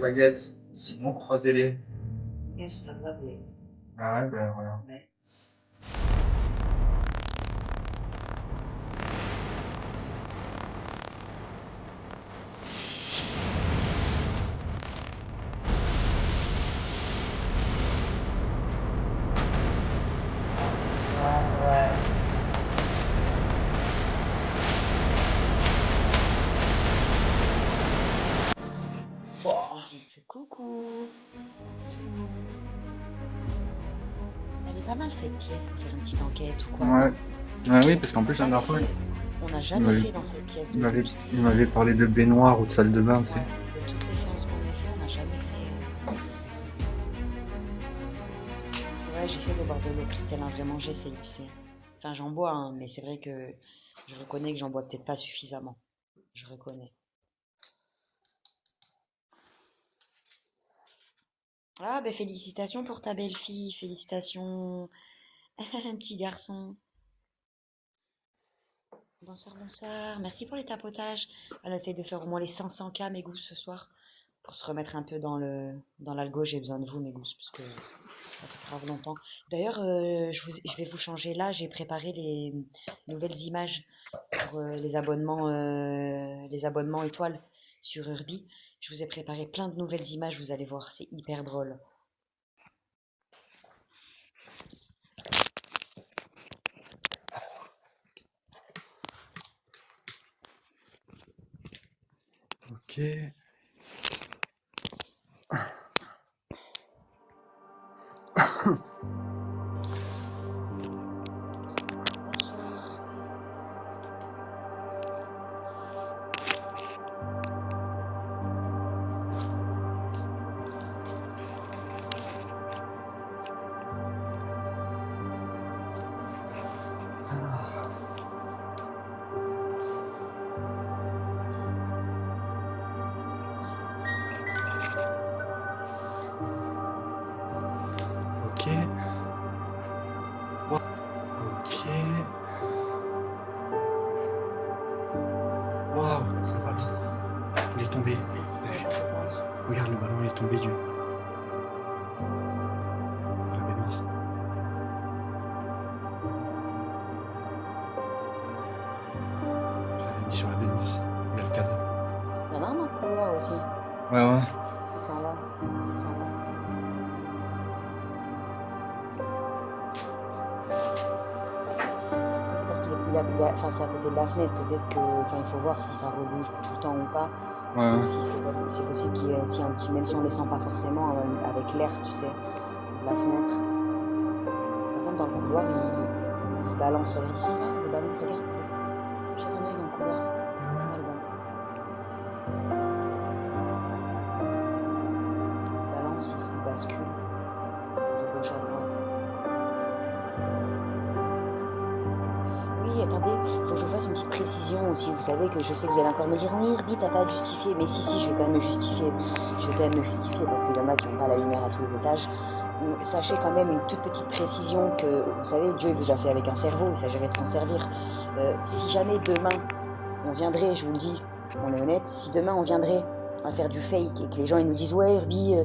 baguette. Sinon, croisez-les. Qu'est-ce que ça va des... Ah ouais, ben voilà. Ouais. Ouais. Bon, il fait coucou. Elle est pas mal cette pièce pour faire une petite enquête ou quoi, Ouais. non? Ouais, oui, parce qu'en On n'a plus, la jamais dernière fois, fait. On n'a il jamais m'avait fait dans cette pièce il de m'avait- doute. il m'avait parlé de baignoire ou de salle de bain, tu sais. Ouais. De toutes les séances qu'on a fait, on n'a jamais fait. Ouais, j'essaie de boire de l'eau cristalline, vraiment j'essaye, tu sais. Enfin, j'en bois, hein, mais c'est vrai que je reconnais que j'en bois peut-être pas suffisamment. Je reconnais. Ah, ben félicitations pour ta belle-fille, félicitations, un petit garçon. Bonsoir, bonsoir. Merci pour les tapotages. On essaye de faire au moins les 500 K, mes gousses, ce soir. Pour se remettre un peu dans l'algo, j'ai besoin de vous, mes gousses, parce que ça fait grave longtemps. D'ailleurs, je vais vous changer là. J'ai préparé les nouvelles images pour les abonnements étoiles sur Urbi. Je vous ai préparé plein de nouvelles images, vous allez voir, c'est hyper drôle. Ok. Bonsoir. Ok. Ok. Waouh, le Bonsoir, ballon. bonsoir. Il est tombé. Merci T'as pour les vu? tapotages. Regarde, le ballon il est tombé de la baignoire. Je l'avais mis sur la baignoire. Il y a le cadeau. Il y en a un dans le couloir aussi. Ouais, ouais. Il s'en va. Il s'en va. C'est parce enfin, c'est à côté de la fenêtre. Peut-être que, enfin, il faut voir si ça rebouge tout le temps ou pas. Ouais, Ou ouais. si c'est possible qu'il y ait aussi un petit, même si on ne les sent pas forcément avec l'air, tu sais, de la fenêtre. Par contre, dans le couloir, il se balance. Regarde, il s'en va, le ballon. Regarde. Jette un œil dans le couloir. Regarde le ballon. Il se balance, il bascule de gauche à droite. Oui, attendez, il faut que je vous fasse une petite précision aussi. Vous savez que je sais que vous allez encore me dire oui, Herbie, t'as pas à te justifier. Mais si, je vais quand même me justifier. Je vais quand même me justifier parce qu'il y en a qui n'ont pas la lumière à tous les étages. Sachez quand même une toute petite précision que, vous savez, Dieu vous a fait avec un cerveau, il s'agirait de s'en servir. Si jamais demain, on viendrait, je vous le dis, on est honnête, si demain on viendrait à faire du fake et que les gens ils nous disent ouais Herbie,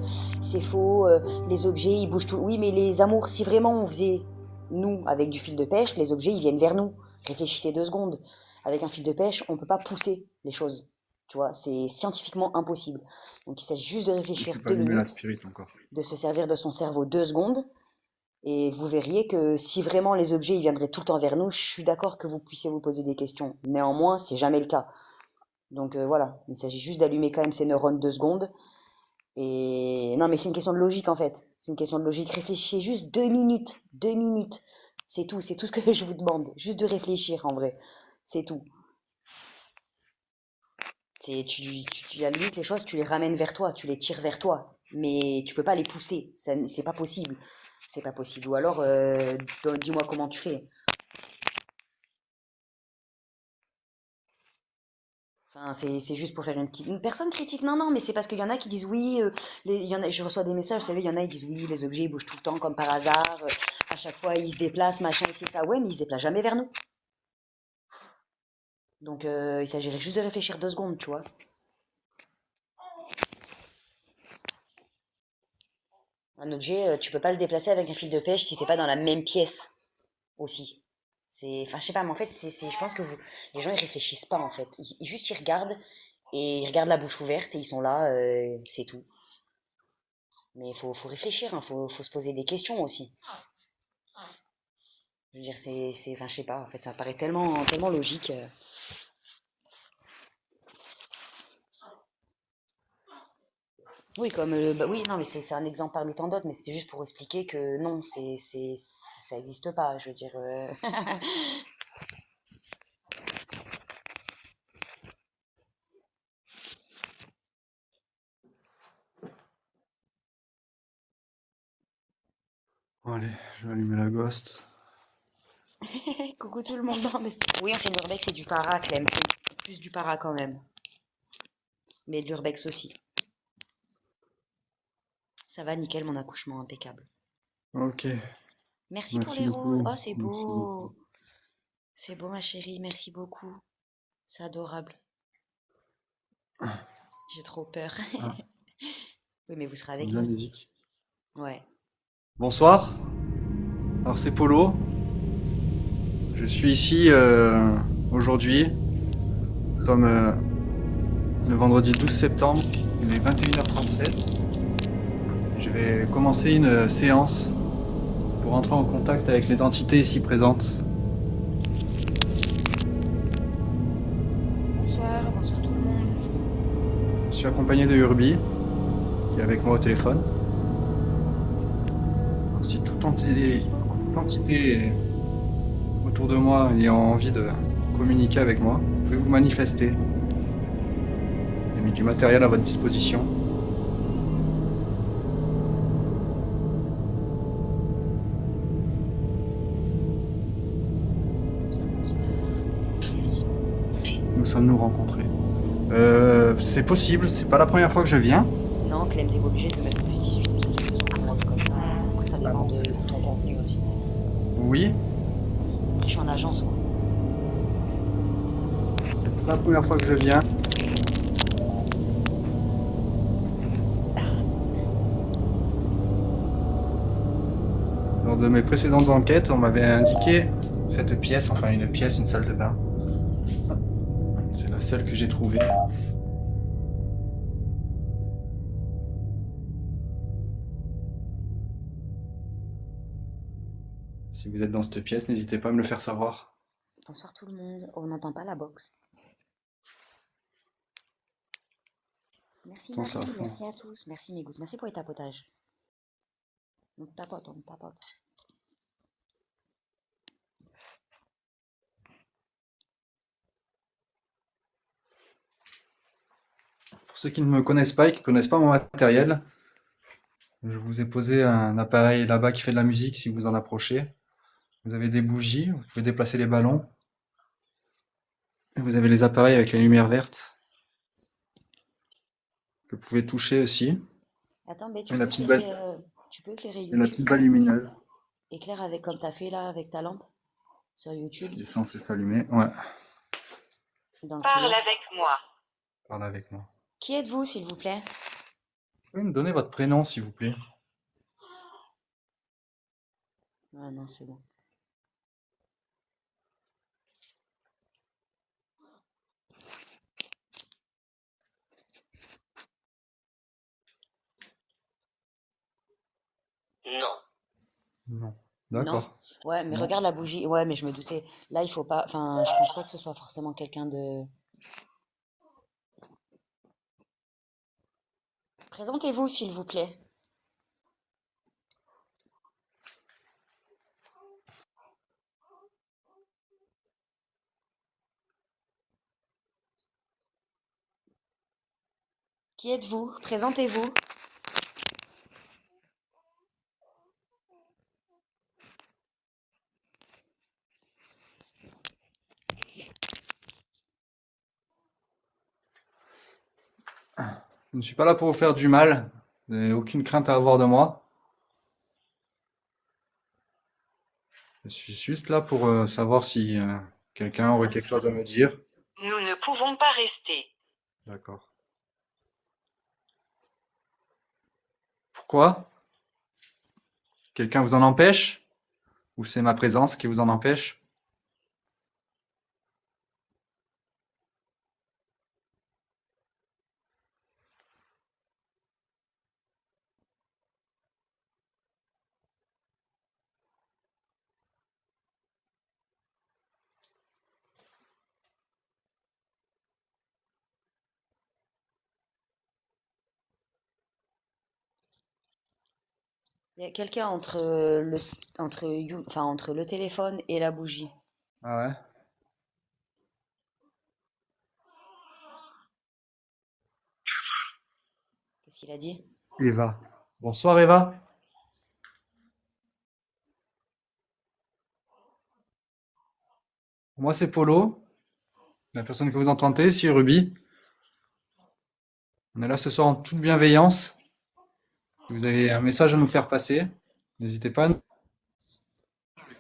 c'est faux, les objets ils bougent tout. Oui, mais les amours, si vraiment on faisait, nous, avec du fil de pêche, les objets ils viennent vers nous. Réfléchissez 2 secondes. Avec un fil de pêche, on ne peut pas pousser les choses. Tu vois, c'est scientifiquement impossible. Donc il s'agit juste de Je réfléchir suis pas deux allumé la minutes, spirit encore. de se servir de son cerveau 2 secondes, et vous verriez que si vraiment les objets ils viendraient tout le temps vers nous, je suis d'accord que vous puissiez vous poser des questions. Néanmoins, c'est jamais le cas. Donc voilà, il s'agit juste d'allumer quand même ces neurones 2 secondes. Et non, mais c'est une question de logique en fait. C'est une question de logique. Réfléchissez juste 2 minutes. 2 minutes. C'est tout ce que je vous demande. Juste de réfléchir en vrai. C'est tout. À la limite, les choses, tu les ramènes vers toi, tu les tires vers toi. Mais tu peux pas les pousser. C'est pas possible. C'est pas possible. Ou alors, dis-moi comment tu fais. Enfin, c'est juste pour faire une personne critique. Non, non, mais c'est parce qu'il y en a qui disent oui. Il y en a, je reçois des messages, vous savez, il y en a qui disent oui, les objets ils bougent tout le temps comme par hasard. À chaque fois, ils se déplacent, machin, et c'est ça. Ouais, mais ils se déplacent jamais vers nous. Donc, il s'agirait juste de réfléchir 2 secondes, tu vois. Un objet, tu peux pas le déplacer avec un fil de pêche si t'es pas dans la même pièce aussi. Enfin, je sais pas, mais en fait, je pense que les gens ils réfléchissent pas en fait. Juste ils regardent et ils regardent la bouche ouverte et ils sont là, c'est tout. Mais faut réfléchir, hein, faut se poser des questions aussi. Je veux dire, enfin, je sais pas, en fait, ça paraît tellement logique. Oui, comme, bah oui, non, mais c'est un exemple parmi tant d'autres, mais c'est juste pour expliquer que non, ça n'existe pas, je veux dire. Bon, allez, je vais allumer la ghost. Coucou tout le monde. Non, mais oui, on fait de l'urbex et du para, Clem. C'est plus du para quand même. Mais de l'urbex aussi. Ça va, nickel, mon accouchement, impeccable. Ok, Merci pour merci les roses. beaucoup. Oh, c'est Merci beau. beaucoup. C'est beau, ma chérie. Merci beaucoup. C'est adorable. J'ai trop peur. Ah, Oui, mais vous serez c'est avec de la nous. musique. Ouais. Bonsoir, alors c'est Polo. Je suis ici aujourd'hui. Nous sommes le vendredi 12 septembre, il est 21h37. Je vais commencer une séance pour entrer en contact avec les entités ici présentes. Bonsoir, bonsoir tout le monde. Je suis accompagné de Urbi, qui est avec moi au téléphone. Alors, si toute entité autour de moi ayant envie de communiquer avec moi, vous pouvez vous manifester. J'ai mis du matériel à votre disposition. Nous sommes-nous rencontrés? C'est possible, c'est pas la première fois que je viens. Non, Clem, t'es pas obligé de mettre plus 18 ou plus en mode comme ça. Après, ça Ah dépend non, de c'est... ton contenu aussi. Oui, Après, je suis en agence, quoi. c'est pas la première fois que je viens. Lors de mes précédentes enquêtes, on m'avait indiqué cette pièce, enfin une pièce, une salle de bain. C'est la seule que j'ai trouvée. Si vous êtes dans cette pièce, n'hésitez pas à me le faire savoir. Bonsoir tout le monde. On n'entend pas la box. Merci Attends, ça va Marie, fond. merci à tous. Merci mes gousses. Merci pour les tapotages. On tapote. Pour ceux qui ne me connaissent pas et qui ne connaissent pas mon matériel, je vous ai posé un appareil là-bas qui fait de la musique si vous en approchez. Vous avez des bougies, vous pouvez déplacer les ballons. Et vous avez les appareils avec la lumière verte que vous pouvez toucher aussi. Attends, mais Et la petite balle, tu peux éclairer et la YouTube. petite balle lumineuse Éclaire avec comme t'as fait là avec ta lampe sur YouTube. qui est censée s'allumer. Ouais, Dans le Parle couloir. avec moi. parle avec moi. Qui êtes-vous, s'il vous plaît? Vous pouvez me donner votre prénom, s'il vous plaît? Ah non, c'est bon. Non. Non. Non? D'accord. Ouais, mais Non. regarde la bougie. Ouais, mais je me doutais. Là, il faut pas. Enfin, je pense pas que ce soit forcément quelqu'un de. Présentez-vous, s'il vous plaît. Qui êtes-vous? Présentez-vous. Je ne suis pas là pour vous faire du mal. Vous n'avez aucune crainte à avoir de moi. Je suis juste là pour savoir si quelqu'un aurait quelque chose à me dire. Nous ne pouvons pas rester. D'accord. Pourquoi? Quelqu'un vous en empêche? Ou c'est ma présence qui vous en empêche? Il y a quelqu'un entre le téléphone et la bougie. Ah ouais? Qu'est-ce qu'il a dit? Eva. Bonsoir Eva. Moi c'est Polo, la personne que vous entendez, ici Ruby. On est là ce soir en toute bienveillance. Si vous avez un message à nous faire passer, n'hésitez pas à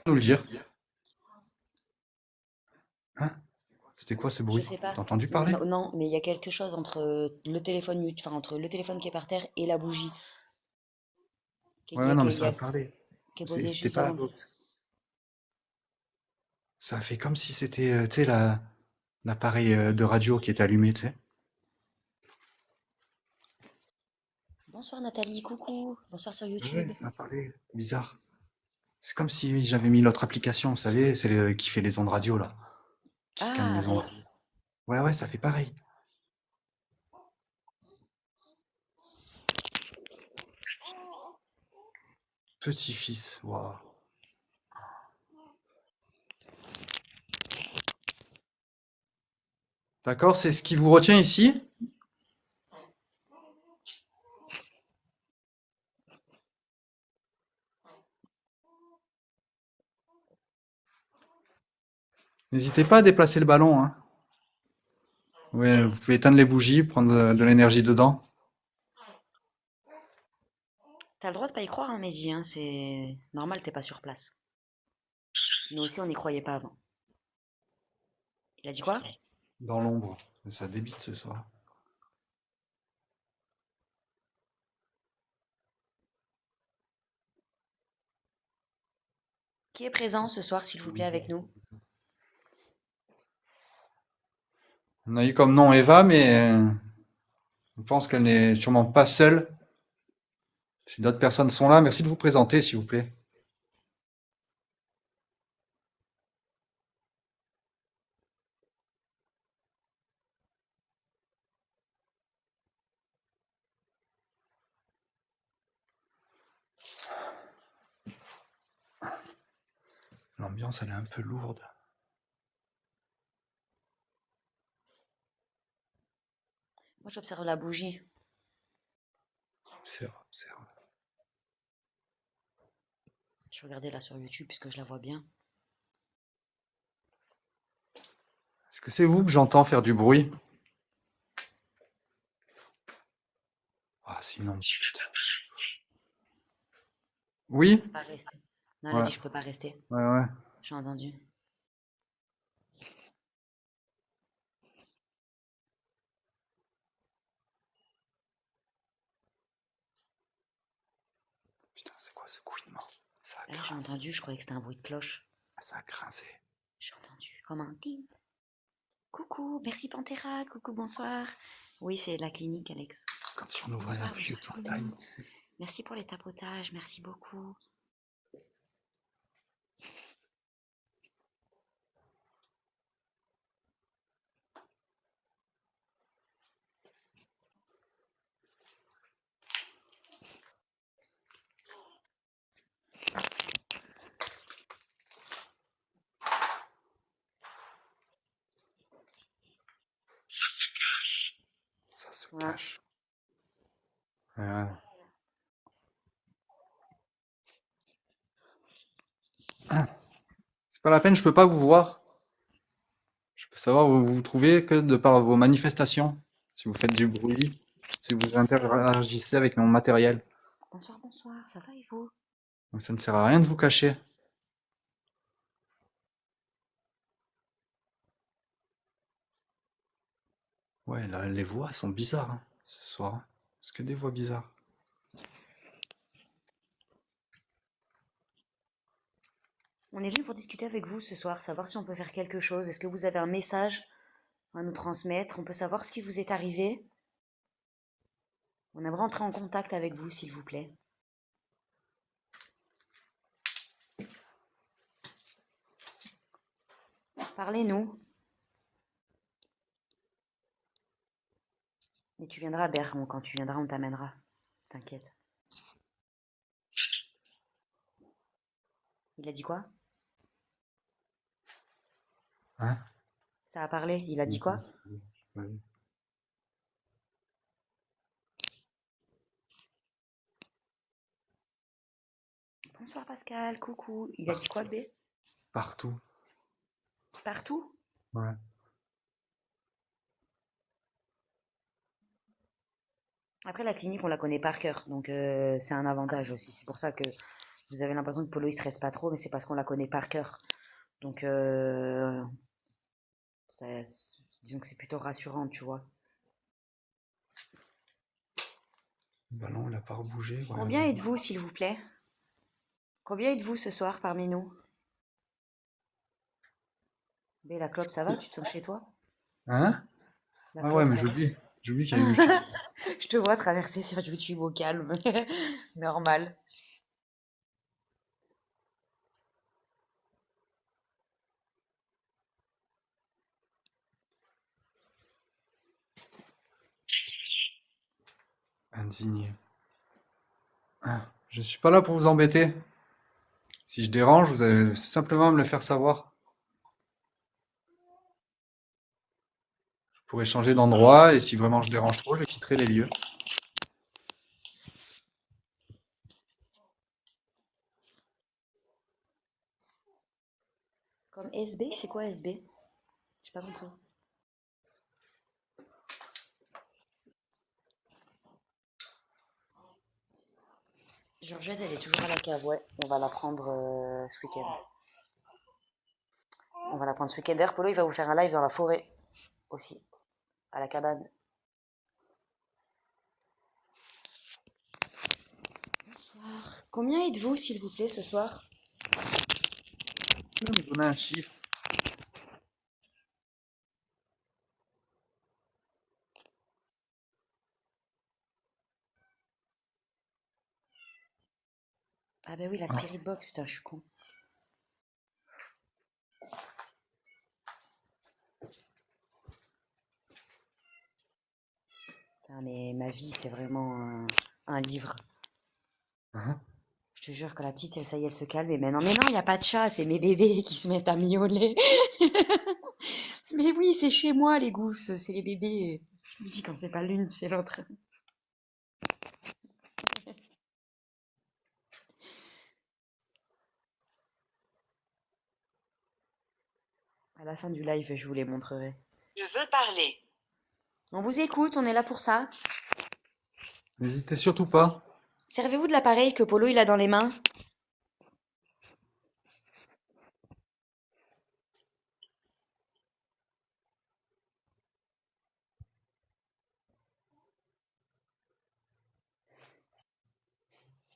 nous le dire. Hein? C'était quoi ce Je bruit? sais pas. T'as entendu Non, parler? non, non, mais il y a quelque chose entre le téléphone qui est par terre et la bougie Ouais, ouais, non, mais ça a parlé. qui est posée C'était juste pas la devant. vôtre. Ça a fait comme si c'était, tu sais, l'appareil de radio qui était allumé, tu sais. Bonsoir Nathalie, coucou. Bonsoir sur Ouais, YouTube. ça a parlé. Bizarre. C'est comme si j'avais mis l'autre application, vous savez, c'est qui fait les ondes radio, là. Qui scanne Ah, les ondes. Ouais, ouais, ça fait pareil. Petit-fils, waouh. D'accord, c'est ce qui vous retient ici? N'hésitez pas à déplacer le ballon, hein. Ouais, vous pouvez éteindre les bougies, prendre de l'énergie dedans. t'as le droit de pas y croire, hein, Mehdi, hein, c'est normal, t'es pas sur place. Nous aussi, on n'y croyait pas avant. Il a dit quoi? Dans l'ombre. Ça débite ce soir. Qui est présent ce soir, s'il vous plaît, avec nous? On a eu comme nom Eva, mais je pense qu'elle n'est sûrement pas seule. Si d'autres personnes sont là, merci de vous présenter, s'il vous plaît. L'ambiance, elle est un peu lourde. Moi, j'observe la bougie. Observe, observe. Je vais regarder là sur YouTube puisque je la vois bien. Est-ce que c'est vous que j'entends faire du bruit? Ah, sinon. Oui? Je peux pas rester. Non, elle a Ouais, dit je peux pas rester. ouais, ouais. J'ai entendu. Putain, c'est quoi ce couinement? Ça a Là, j'ai grincé. entendu, je croyais que c'était un bruit de cloche. Ça a grincé. J'ai entendu comme un ting. Coucou, merci Pantera, coucou, bonsoir. Oui, c'est la clinique, Alex. Comme si on ouvrait un Bonsoir, vieux bonsoir tout le portail, monde. tu sais. Merci pour les tapotages, merci beaucoup. Ça se Ouais. cache. Ouais. C'est pas la peine, je peux pas vous voir. Je peux savoir où vous vous trouvez que de par vos manifestations. Si vous faites du bruit, si vous interagissez avec mon matériel. Bonsoir, bonsoir, ça va et vous? Donc ça ne sert à rien de vous cacher. Ouais, là, les voix sont bizarres hein, ce soir. Est-ce que des voix bizarres? On est venu pour discuter avec vous ce soir, savoir si on peut faire quelque chose. Est-ce que vous avez un message à nous transmettre? On peut savoir ce qui vous est arrivé? On aimerait entrer en contact avec vous, s'il vous plaît. Parlez-nous. Et tu viendras à Berron. Quand tu viendras, on t'amènera. T'inquiète. Il a dit quoi? Hein? Ça a parlé. Il a dit quoi? Ouais. Bonsoir Pascal, coucou. Il a dit quoi, B? Partout. Partout? Ouais. Après, la clinique, on la connaît par cœur. Donc, c'est un avantage aussi. C'est pour ça que vous avez l'impression que Polo, il stresse pas trop, mais c'est parce qu'on la connaît par cœur. Donc, disons que c'est plutôt rassurant, tu vois. Le ballon, il a pas rebougé. Combien êtes-vous, s'il vous plaît? Combien êtes-vous ce soir parmi nous? B, la clope, ça va? Tu te sens chez toi? Hein? La Ah clope, ouais, mais ça va? j'oublie. J'oublie qu'il y a YouTube. Je te vois traverser sur YouTube au calme. Normal. Indigné. Ah, je suis pas là pour vous embêter. Si je dérange, vous avez simplement à me le faire savoir. Je pourrais changer d'endroit et si vraiment je dérange trop, je quitterai les lieux. Comme SB, c'est quoi SB? J'ai pas compris. Georgette, elle est toujours à la cave, ouais. On va la prendre ce week-end. On va la prendre ce week-end. D'ailleurs, Polo, il va vous faire un live dans la forêt aussi, à la cabane. Bonsoir. Combien êtes-vous, s'il vous plaît, ce soir? Tu peux me donner un chiffre? Ah bah oui, la Spirit Box, putain, je suis con. Putain, mais ma vie, c'est vraiment un livre. Hein? Je te jure que la petite, elle, ça y est, elle se calme. Mais non, il n'y a pas de chat, c'est mes bébés qui se mettent à miauler. Mais oui, c'est chez moi, les gousses, c'est les bébés. Je me dis quand c'est pas l'une, c'est l'autre. À la fin du live, je vous les montrerai. Je veux parler. On vous écoute, on est là pour ça. N'hésitez surtout pas. Servez-vous de l'appareil que Polo il a dans les mains.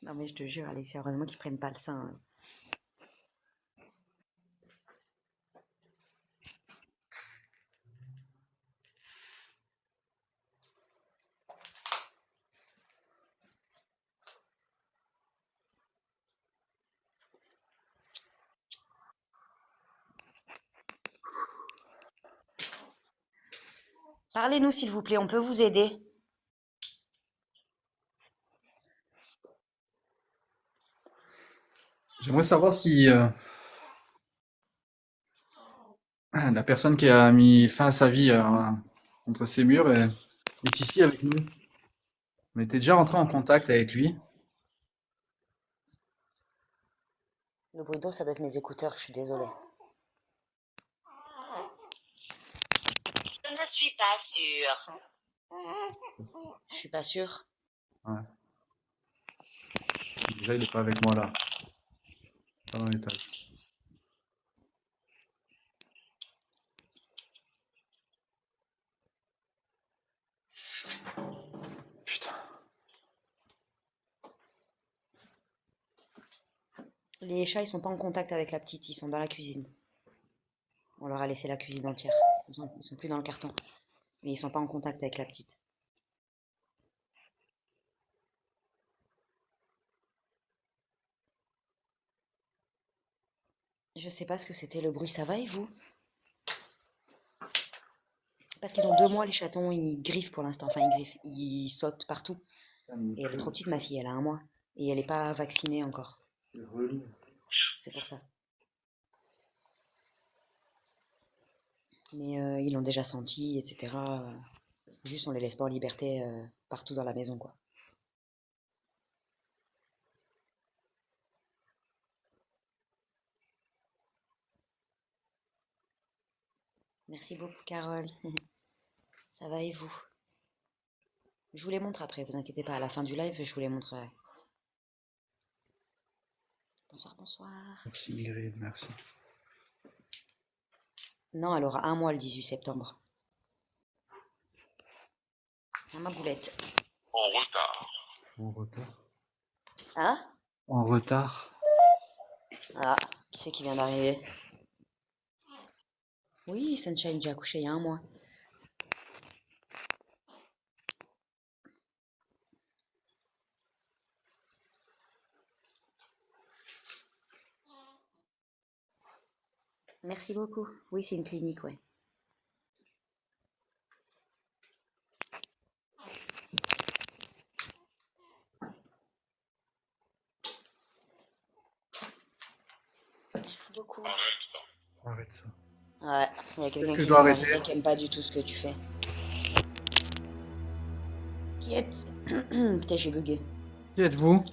Non mais je te jure, Alexia, heureusement qu'ils prennent pas le sein, hein. Parlez-nous s'il vous plaît, on peut vous aider. J'aimerais savoir si la personne qui a mis fin à sa vie entre ces murs est ici avec nous. On était déjà rentré en contact avec lui. Le bruit d'eau, ça doit être mes écouteurs, je suis désolée. Je ne suis pas sûre. Je suis pas sûre. Ouais. Déjà, il n'est pas avec moi là. Pas dans l'étage. Putain. Les chats, ils sont pas en contact avec la petite, ils sont dans la cuisine. On leur a laissé la cuisine entière. Ils sont plus dans le carton. Mais ils sont pas en contact avec la petite. Je sais pas ce que c'était le bruit, ça va et vous? Parce qu'ils ont 2 mois les chatons, ils griffent pour l'instant. Enfin, ils griffent, ils sautent partout. Et elle est trop petite, ma fille, elle a 1 mois. Et elle est pas vaccinée encore. C'est relou. C'est pour ça. Mais ils l'ont déjà senti, etc. Juste, on les laisse pas en liberté partout dans la maison, quoi. Merci beaucoup, Carole. Ça va et vous? Je vous les montre après, vous inquiétez pas. À la fin du live, je vous les montrerai. Bonsoir, bonsoir. Merci Ingrid, merci. Non, elle aura 1 mois le 18 septembre. Ah, ma boulette. En retard. En retard. Hein? En retard. Ah, qui c'est qui vient d'arriver? Oui, Sunshine, j'ai accouché il y a 1 mois. Merci beaucoup. Oui, c'est une clinique, ouais. Merci beaucoup. Arrête ça. Arrête ça. Ouais, il y a quelqu'un que qui je dois vient arrêter d'arriver qui aime pas du tout ce que tu fais. Qui est... Putain, j'ai bugué. Qui êtes-vous?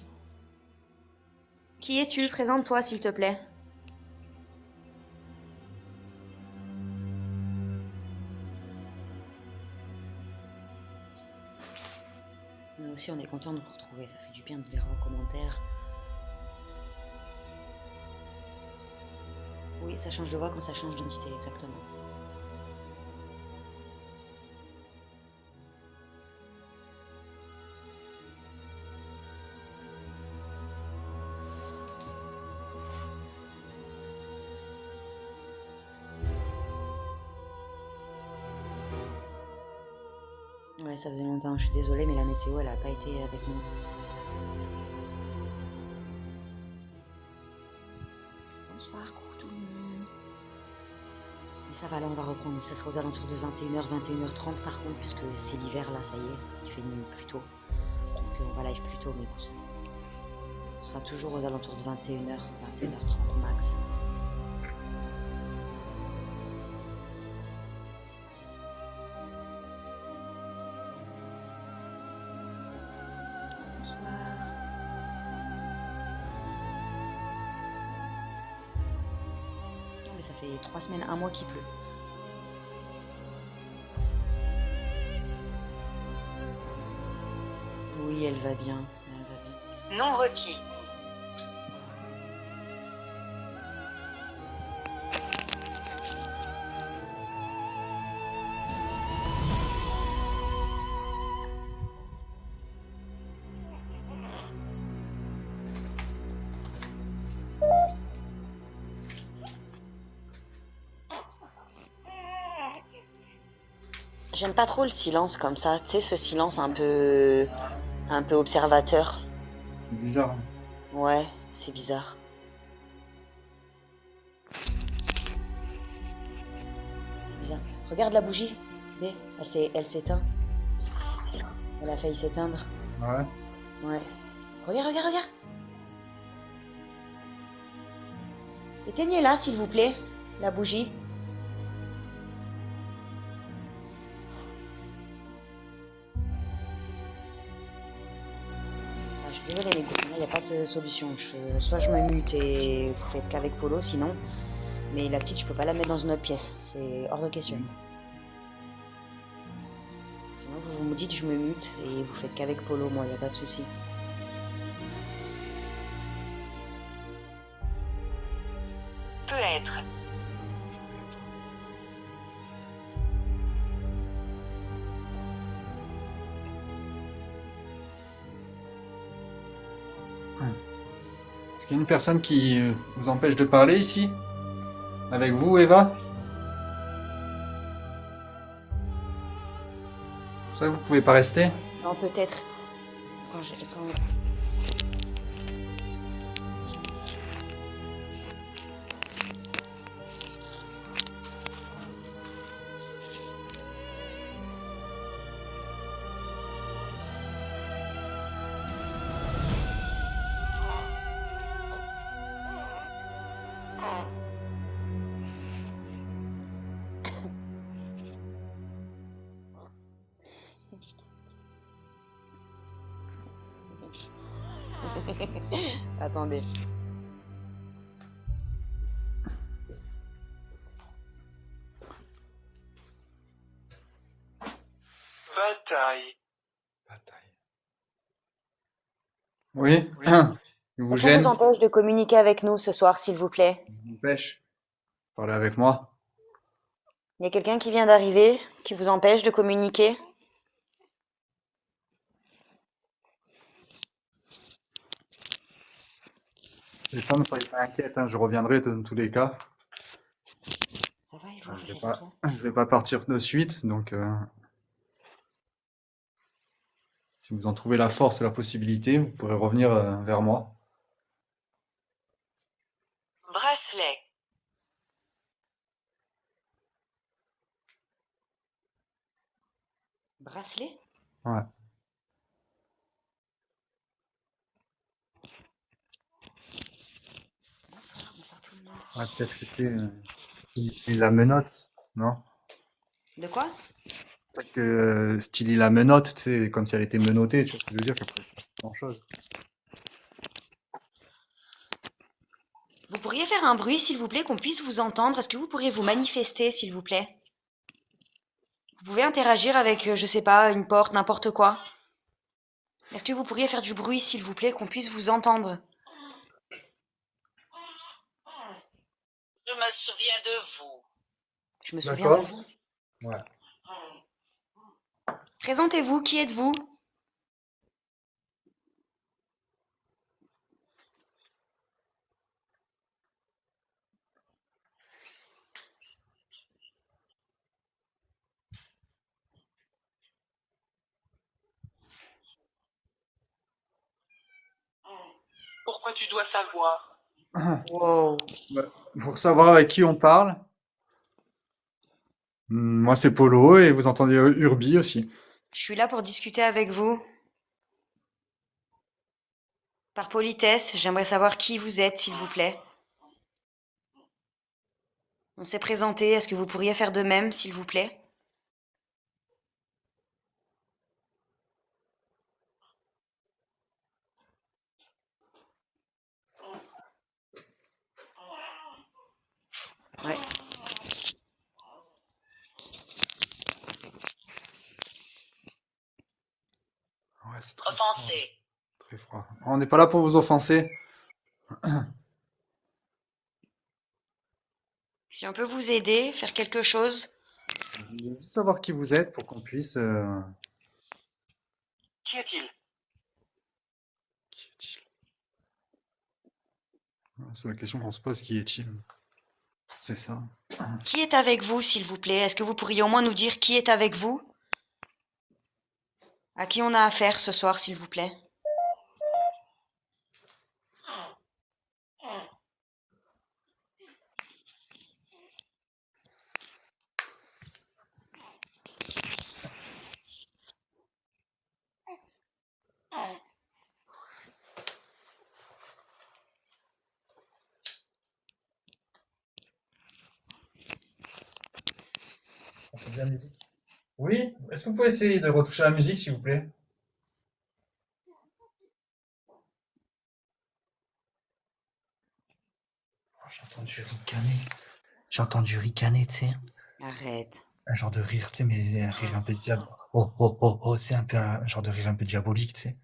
Qui es-tu? Présente-toi, s'il te plaît. Nous aussi, on est content de vous retrouver. Ça fait du bien de lire vos commentaires. Oui, ça change de voix quand ça change d'identité, exactement. Ouais, ça faisait longtemps, je suis désolée, mais la météo, elle a pas été avec nous. Bonsoir, coucou tout le monde. Mais ça va, là, on va reprendre. Ça sera aux alentours de 21h, 21h30 par contre, puisque c'est l'hiver, là, ça y est, il fait nuit plus tôt. Donc on va live plus tôt, mes coussins. Ce sera toujours aux alentours de 21h, 21h30 max. Bonsoir. Non, mais ça fait 3 semaines, 1 mois qu'il pleut. Oui, elle va bien. Elle va bien. Non requis. J'aime pas trop le silence comme ça, tu sais, ce silence un peu observateur. C'est bizarre. Hein. Ouais, c'est bizarre. C'est bizarre. Regarde la bougie. Elle s'éteint. Elle a failli s'éteindre. Ouais. Ouais. Regarde, regarde, regarde. Éteignez-la, s'il vous plaît, la bougie. Je suis désolée les gars, il n'y a pas de solution. Soit je me mute et vous faites qu'avec Polo, sinon. Mais la petite, je peux pas la mettre dans une autre pièce. C'est hors de question. Sinon, vous me dites je me mute et vous faites qu'avec Polo, moi, il n'y a pas de souci. Peut être. Est-ce qu'il y a une personne qui vous empêche de parler ici? Avec vous, Eva? C'est ça que vous pouvez pas rester? Non, peut-être. Quand... Attendez. Bataille. Bataille. Oui? Il vous Est-ce qu'on vous gêne? empêche de communiquer avec nous ce soir, s'il vous plaît? Il vous empêche? Parlez avec moi. Il y a quelqu'un qui vient d'arriver, qui vous empêche de communiquer? C'est ça, ne soyez pas inquiète, hein, je reviendrai dans tous les cas. Ça va, Eva, Je vous vais allez pas, bien? je vais pas partir de suite, donc si vous en trouvez la force et la possibilité, vous pourrez revenir vers moi. Bracelet. Bracelet? Ouais. Bonsoir tout le monde. Ouais, peut-être que c'est style la menotte, non? De quoi? Peut-être que style la menotte, tu sais, comme si elle était menottée, tu vois ce que je veux dire, qu'elle pouvait faire grand-chose. Vous pourriez faire un bruit, s'il vous plaît, qu'on puisse vous entendre? Est-ce que vous pourriez vous manifester, s'il vous plaît? Vous pouvez interagir avec, je sais pas, une porte, n'importe quoi. Est-ce que vous pourriez faire du bruit, s'il vous plaît, qu'on puisse vous entendre? Je me souviens de vous. Je me souviens de D'accord. vous. Ouais. Présentez-vous, qui êtes-vous? Pourquoi tu dois savoir? Wow. Bah, pour savoir avec qui on parle, moi c'est Polo et vous entendez Urbi aussi. Je suis là pour discuter avec vous. Par politesse, j'aimerais savoir qui vous êtes, s'il vous plaît. On s'est présenté, est-ce que vous pourriez faire de même, s'il vous plaît? Ouais. Ouais, c'est très froid. Offensé. Très froid. On n'est pas là pour vous offenser. Si on peut vous aider, faire quelque chose. Je veux juste savoir qui vous êtes pour qu'on puisse. Qui est-il? Qui est-il? C'est la question qu'on se pose, qui est-il? C'est ça. Qui est avec vous, s'il vous plaît? Est-ce que vous pourriez au moins nous dire qui est avec vous? À qui on a affaire ce soir, s'il vous plaît? On fait bien la musique. Oui, est-ce que vous pouvez essayer de retoucher la musique, s'il vous plaît? Oh, j'ai entendu ricaner. J'ai entendu ricaner, tu sais. Arrête. Un genre de rire, tu sais, mais un rire un peu diabolique. Oh, oh, oh, oh, c'est un peu un genre de rire un peu diabolique, tu sais.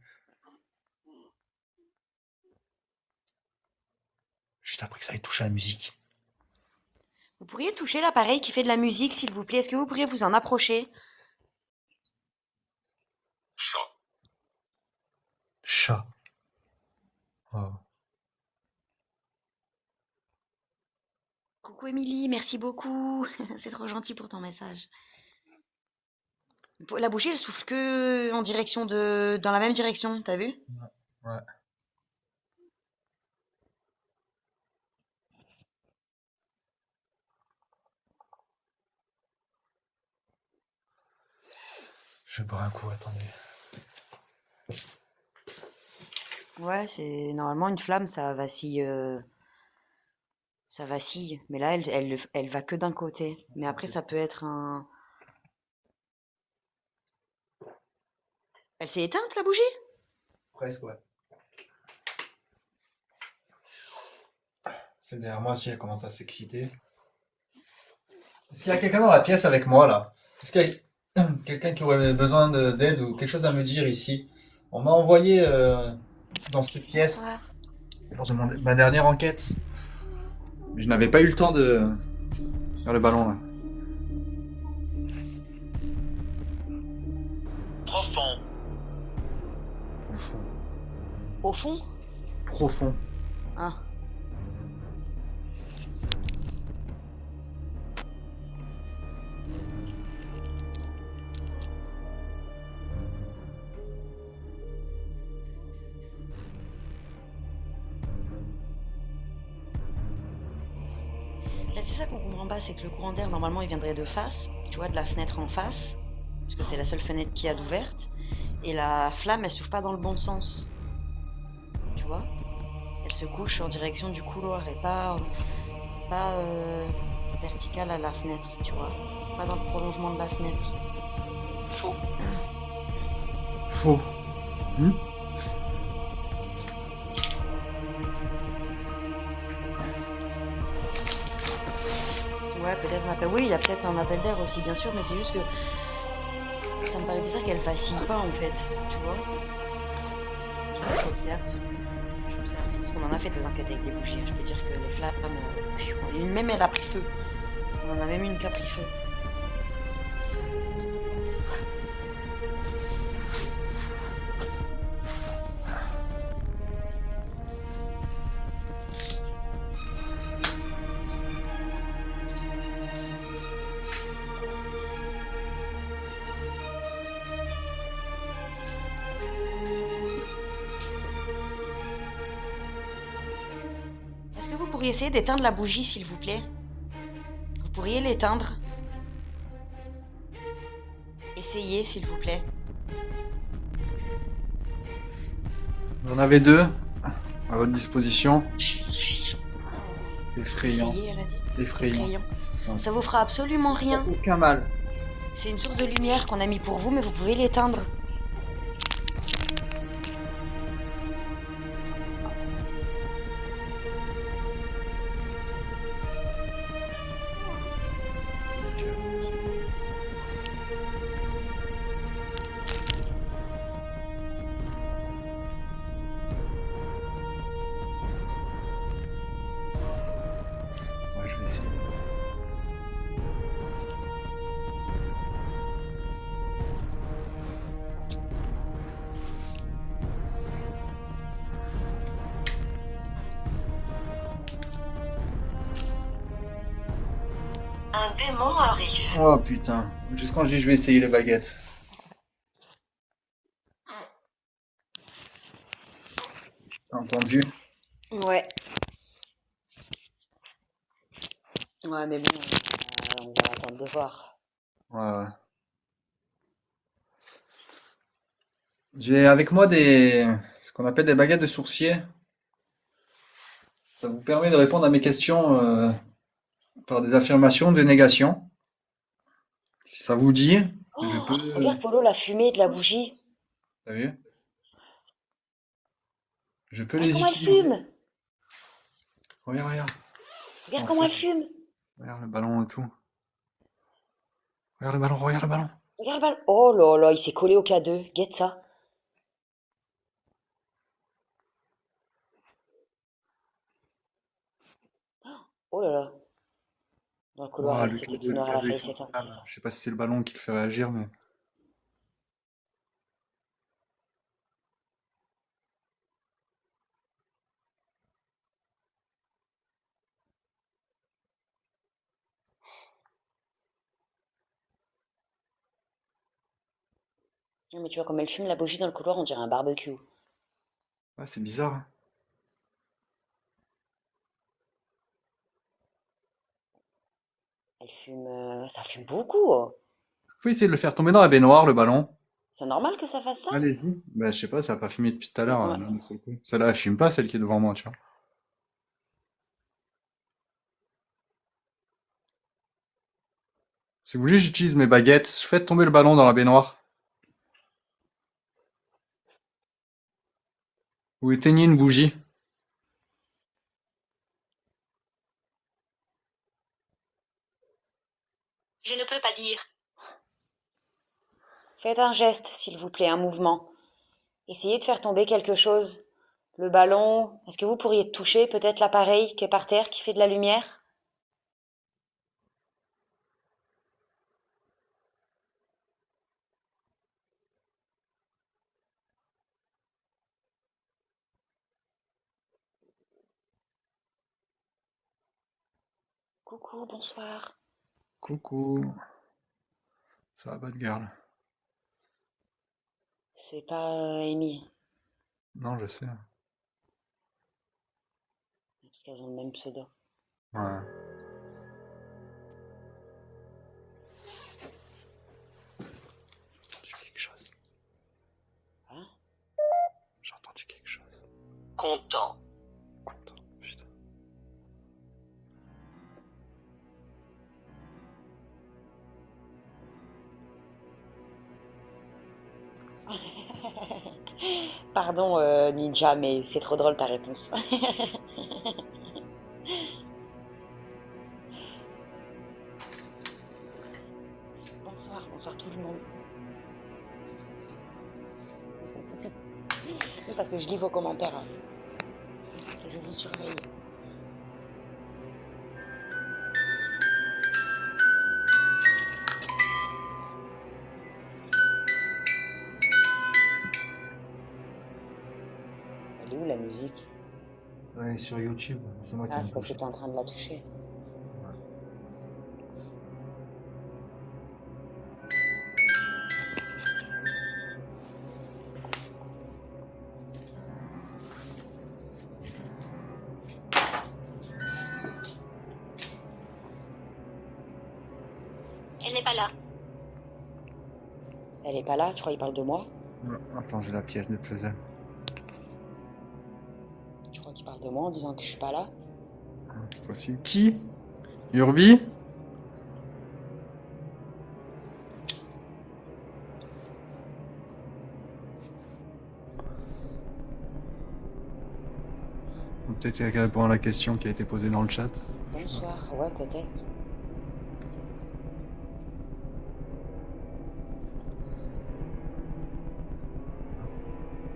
Juste après que ça ait touché la musique. Vous pourriez toucher l'appareil qui fait de la musique, s'il vous plaît? Est-ce que vous pourriez vous en approcher? Chat. Chat. Oh. Coucou Émilie, merci beaucoup. C'est trop gentil pour ton message. La bougie, elle souffle que en direction dans la même direction, t'as vu? Ouais. Je vais boire un coup, attendez. Ouais, c'est normalement une flamme, ça vacille. Mais là, elle va que d'un côté. Mais après, ça peut être un. Elle s'est éteinte la bougie? Presque, ouais. Celle derrière moi aussi, elle commence à s'exciter. Est-ce qu'il y a quelqu'un dans la pièce avec moi là? Est-ce qu'il y a quelqu'un qui aurait besoin d'aide ou quelque chose à me dire ici? On m'a envoyé dans cette pièce Ouais. lors de ma dernière enquête. Mais je n'avais pas eu le temps de faire le ballon là. Profond. Profond. Au fond? Profond. Ah. Là, c'est ça qu'on comprend pas, c'est que le courant d'air, normalement, il viendrait de face, tu vois, de la fenêtre en face, parce que c'est la seule fenêtre qu'il y a d'ouverte. Et la flamme, elle souffle pas dans le bon sens, tu vois. Elle se couche en direction du couloir et pas verticale à la fenêtre, tu vois. Pas dans le prolongement de la fenêtre. Faux. Faux. Hmm. Ouais, peut-être un appel. Oui, il y a peut-être un appel d'air aussi, bien sûr, mais c'est juste que ça me paraît bizarre qu'elle vacille pas en fait, tu vois. J'observe. Parce qu'on en a fait des enquêtes avec des bougies. Je peux dire que les flammes, même elle a pris feu. On en a même une qui a pris feu. Est-ce que vous pourriez essayer d'éteindre la bougie, s'il vous plaît? Vous pourriez l'éteindre? Essayez, s'il vous plaît. Vous en avez deux à votre disposition. Effrayant. Essayez, elle a dit. Effrayant. Effrayant. Ouais. Ça vous fera absolument rien. Aucun mal. C'est une source de lumière qu'on a mis pour vous, mais vous pouvez l'éteindre. Ok, c'est bon. Ouais, je vais essayer. Un démon arrive. Oh putain. Juste quand je dis je vais essayer les baguettes. T'as entendu? Ouais. Ouais, mais bon, on va attendre de voir. Ouais, ouais. J'ai avec moi ce qu'on appelle des baguettes de sourcier. Ça vous permet de répondre à mes questions par des affirmations, des négations. Si ça vous dit, je Oh, peux. regarde Polo, la fumée de la bougie. T'as vu? Je peux Regarde les comment elle utiliser. fume. Regarde, regarde. Regarde Sans comment faire. elle fume. Regarde le ballon et tout. Regarde le ballon, regarde le ballon. Regarde le ballon. Oh là là, il s'est collé au K2. Guette ça. Oh là là. Dans le couloir, Ouah, elle s'est fait une le heure, elle a cadeau il failli s'éteindre. s'enflamme. Je sais pas si c'est le ballon qui le fait réagir, mais. Non, mais tu vois, comme elle fume la bougie dans le couloir, on dirait un barbecue. Ah, c'est bizarre, hein. Elle fume, ça fume beaucoup, oh. Faut essayer de le faire tomber dans la baignoire, le ballon. C'est normal que ça fasse ça? Allez-y. Bah, je sais pas, ça a pas fumé depuis tout à C'est l'heure, normal. là, d'un seul coup. Celle-là, elle fume pas, celle qui est devant moi, tu vois. Si vous voulez, j'utilise mes baguettes. Faites tomber le ballon dans la baignoire. Ou éteignez une bougie. Je ne peux pas dire. Faites un geste, s'il vous plaît, un mouvement. Essayez de faire tomber quelque chose. Le ballon, est-ce que vous pourriez toucher peut-être l'appareil qui est par terre, qui fait de la lumière? Coucou, bonsoir. Coucou. Ça va, bad girl. C'est pas Amy, Non, je sais. parce qu'elles ont le même pseudo. Ouais. J'ai entendu quelque chose. Hein? J'ai entendu quelque chose. Content. Content, putain. Pardon, Ninja, mais c'est trop drôle ta réponse. Bonsoir, bonsoir tout le monde. C'est parce que je lis vos commentaires, hein, et je vous surveille. Elle est où la musique? Ouais, sur YouTube. C'est moi qui Ah, viens c'est de parce que toucher. t'es en train de la toucher. Elle n'est pas là. Elle est pas là, tu crois qu'il parle de moi? Ouais, attends, j'ai la pièce de puzzle. Tu crois qu'il parle de moi en disant que je suis pas là? Voici. Qui? Urbi? Peut-être qu'elle répond à la question qui a été posée dans le chat. Bonsoir, ouais, peut-être.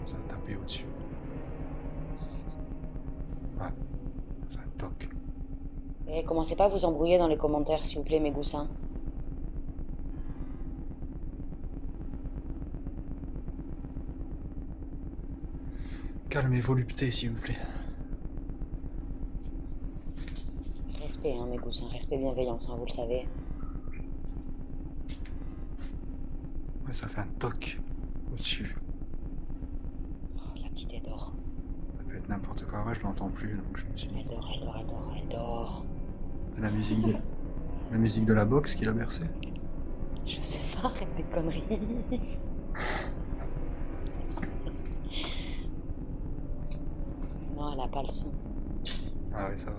Ça a tapé au-dessus. Ouais, ça toque. Et commencez pas à vous embrouiller dans les commentaires, s'il vous plaît, mes goussins. Calmez volupté, s'il vous plaît. Respect, hein, mes goussins, respect, bienveillance, hein, vous le savez. Ouais, ça fait un toc au-dessus. Oh, la petite, elle dort. Ça peut être n'importe quoi. Ouais, je l'entends plus, donc je me suis dit. Elle dort, elle dort, elle dort, elle dort. C'est la musique de la boxe qui l'a bercé. Je sais pas, arrête des conneries. Non, elle a pas le son. Ah oui, ça va.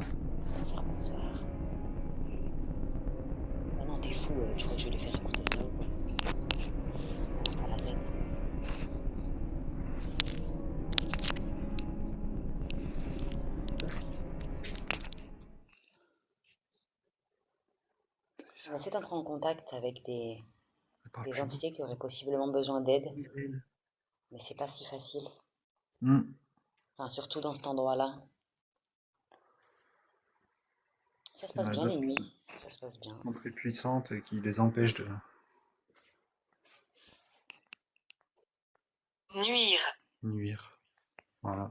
Bonsoir, bonsoir. Ah non, t'es fou, tu crois que je vais lui faire écouter ça ou quoi? Ça va pas la tête. Ça, On essaie d'entrer en contact avec ça parle des plus entités qui auraient possiblement besoin d'aide, beaucoup. mais c'est pas si facile. Hmm. Enfin, surtout dans cet endroit-là. Ça se Il y en passe a bien les d'autres nuits, ça se passe bien. qui sont très puissantes et qui les empêchent de Nuire. nuire. Voilà.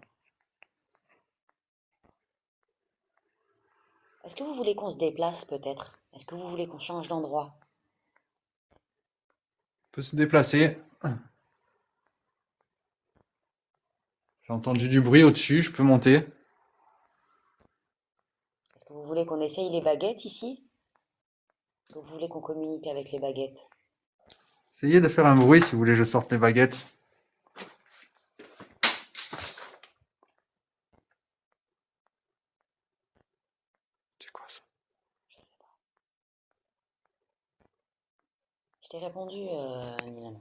Est-ce que vous voulez qu'on se déplace peut-être? Est-ce que vous voulez qu'on change d'endroit? On peut se déplacer. J'ai entendu du bruit au-dessus, je peux monter. Est-ce que vous voulez qu'on essaye les baguettes ici? Est-ce que vous voulez qu'on communique avec les baguettes? Essayez de faire un bruit si vous voulez que je sorte les baguettes. C'est quoi ça? Je t'ai répondu, Milan.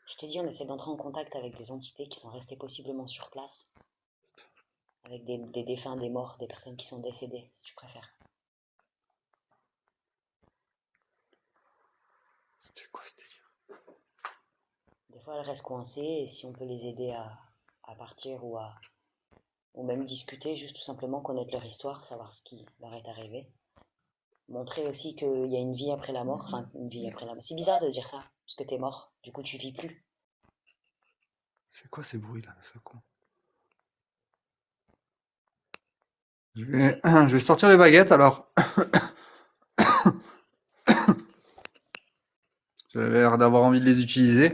Je t'ai dit, on essaie d'entrer en contact avec des entités qui sont restées possiblement sur place, avec des défunts, des morts, des personnes qui sont décédées, si tu préfères. C'est quoi ce délire? Des fois, elles restent coincées, et si on peut les aider à partir ou même discuter, juste tout simplement connaître leur histoire, savoir ce qui leur est arrivé. Montrer aussi qu'il y a une vie après la mort, enfin, une vie après la mort. C'est bizarre de dire ça, parce que t'es mort, du coup tu vis plus. C'est quoi ces bruits-là, ça con? Je vais sortir les baguettes alors. Vous avez l'air d'avoir envie de les utiliser.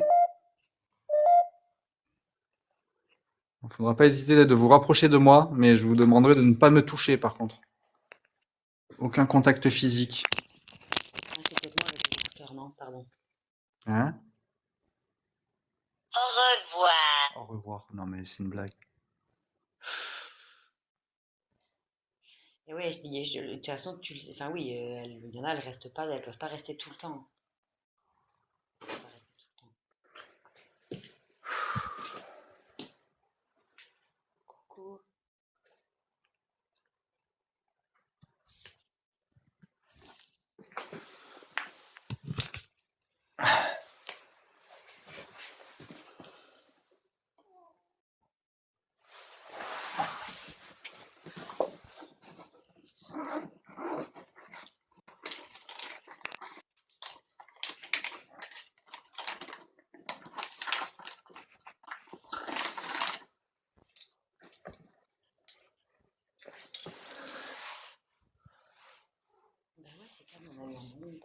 Il ne faudra pas hésiter de vous rapprocher de moi, mais je vous demanderai de ne pas me toucher par contre. Aucun contact physique. Ah, c'est peut-être moi avec les écouteurs, non, pardon. Hein? Au revoir. Au revoir. Non mais c'est une blague. Et ouais, de toute façon, tu le sais, enfin oui, il y en a, elles restent pas, elles peuvent pas rester tout le temps. Elles peuvent pas rester tout le temps. Coucou. Ben ouais, c'est calme, on a eu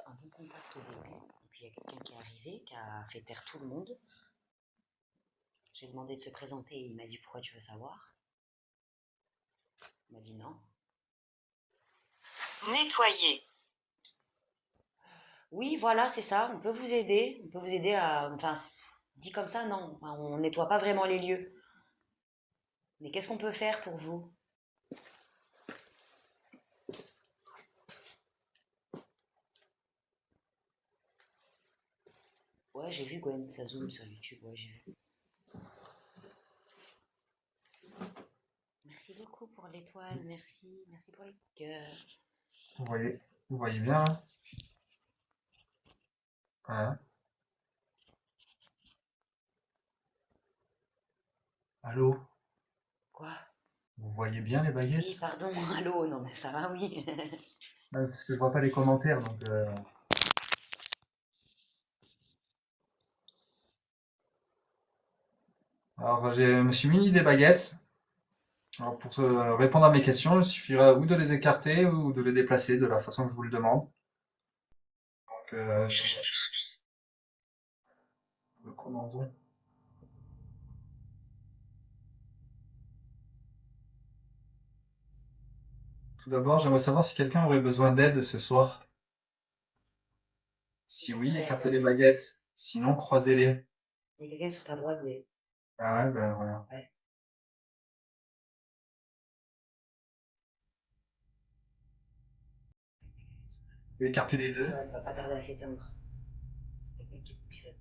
un bon contact au début. Et puis il y a quelqu'un qui est arrivé, qui a fait taire tout le monde. J'ai demandé de se présenter et il m'a dit pourquoi tu veux savoir. Il m'a dit non. Nettoyer. Oui, voilà, c'est ça, on peut vous aider. On peut vous aider à. Enfin, dit comme ça, non. Enfin, on nettoie pas vraiment les lieux. Mais qu'est-ce qu'on peut faire pour vous? Ouais, j'ai vu Gwen, ça zoom sur YouTube, ouais, j'ai vu. Merci beaucoup pour l'étoile, merci, merci pour les cœurs. Vous voyez bien là? Hein? Allô? Quoi? Vous voyez bien les Oui, baguettes? pardon, allô, non mais ça va, oui. Ouais, parce que je vois pas les commentaires donc. Alors je me suis muni des baguettes. Alors pour répondre à mes questions, il suffira ou de les écarter ou de les déplacer de la façon que je vous le demande. Donc le commandant. Tout d'abord, j'aimerais savoir si quelqu'un aurait besoin d'aide ce soir. Si oui, écartez les baguettes. Sinon, croisez-les. Il y a quelqu'un sur ta droite, mais. Ah ouais, ben voilà. Ouais. Écartez les deux. Ouais, elle va pas tarder à s'éteindre. Quelqu'un qui fonctionne.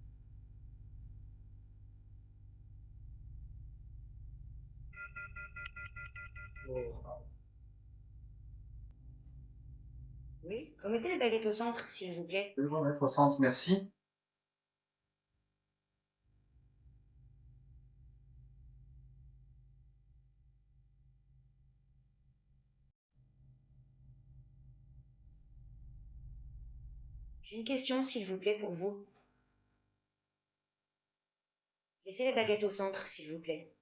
Oh. Oui, remettez les baguettes au centre, s'il vous plaît. Je vais vous mettre au centre, merci. J'ai une question, s'il vous plaît, pour vous. Laissez les baguettes au centre, s'il vous plaît.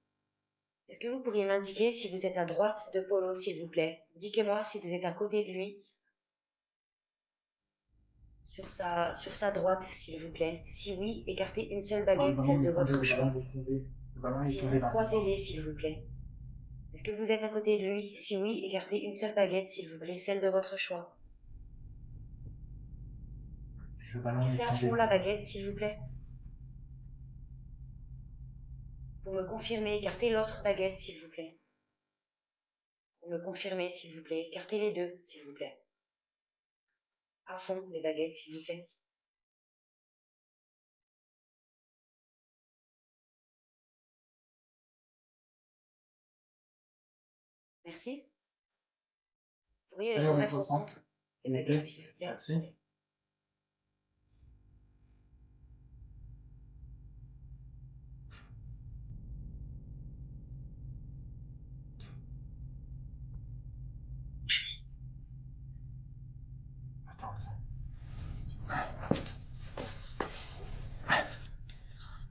Est-ce que vous pourriez m'indiquer si vous êtes à droite de Polo, s'il vous plaît? Indiquez-moi si vous êtes à côté de lui. Sur sa droite, s'il vous plaît. Si oui, écartez une seule baguette, celle de votre choix. Le ballon est Si tombé vous dans croisez-les, s'il vous plaît. Est-ce que vous êtes à côté de lui? Si oui, écartez une seule baguette, s'il vous plaît, celle de votre choix. Le ballon est Poussez à tombé fond dans la baguette, s'il vous plaît. Pour me confirmer, écartez l'autre baguette, s'il vous plaît. Pour me confirmer, s'il vous plaît, écartez les deux, s'il vous plaît. À fond, les baguettes, s'il vous plaît. Merci. Vous pourriez les Allez, on remettre au au centre. centre, les baguettes, s'il vous plaît. Merci. Attends.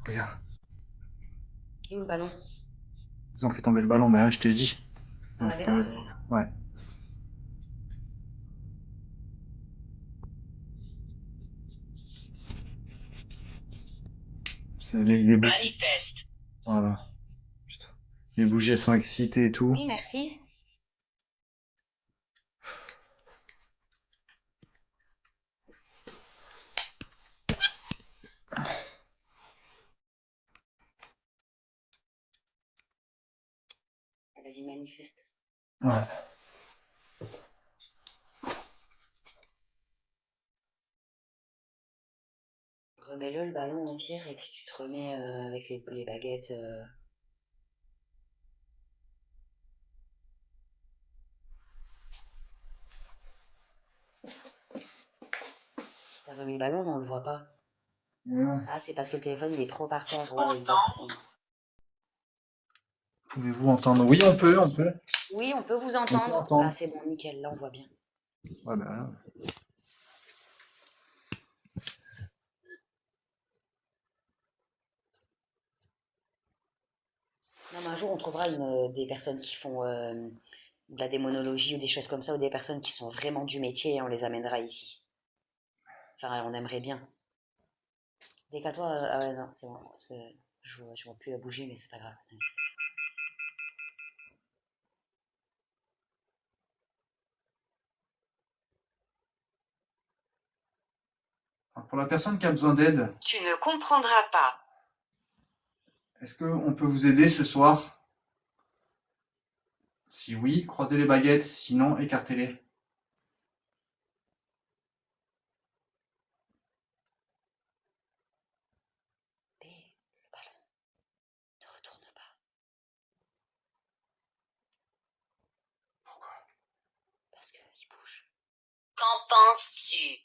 Regarde. Et où le ballon? Ils ont fait tomber le ballon, mais là, je t'ai dit. Ils ont Ah, fait d'accord. tomber. Ouais. C'est les bougies. Manifeste. Voilà. Putain. Les bougies, elles sont excitées et tout. Oui, merci. Vas-y, manifeste. Ouais. Remets-le le ballon au pire et puis tu te remets avec les baguettes. T'as remis le ballon, mais on le voit pas. Ouais. Ah, c'est parce que le téléphone il est trop par terre. Ouais, Entendre. exactement. Pouvez-vous entendre? Oui, on peut, on peut. Oui, on peut vous On peut entendre. entendre. Ah, c'est bon, nickel, là on voit bien. Ouais, bah là. Non, mais un jour on trouvera des personnes qui font de la démonologie ou des choses comme ça, ou des personnes qui sont vraiment du métier et on les amènera ici. Enfin, on aimerait bien. Décale-toi. Ah ouais, non, c'est bon. Parce que je vois plus la bouger, mais c'est pas grave. Alors, pour la personne qui a besoin d'aide, Tu ne comprendras pas. est-ce qu'on peut vous aider ce soir? Si oui, croisez les baguettes, sinon écartez-les. Mais le ballon ne retourne pas. Pourquoi? Parce qu'il bouge. Qu'en penses-tu?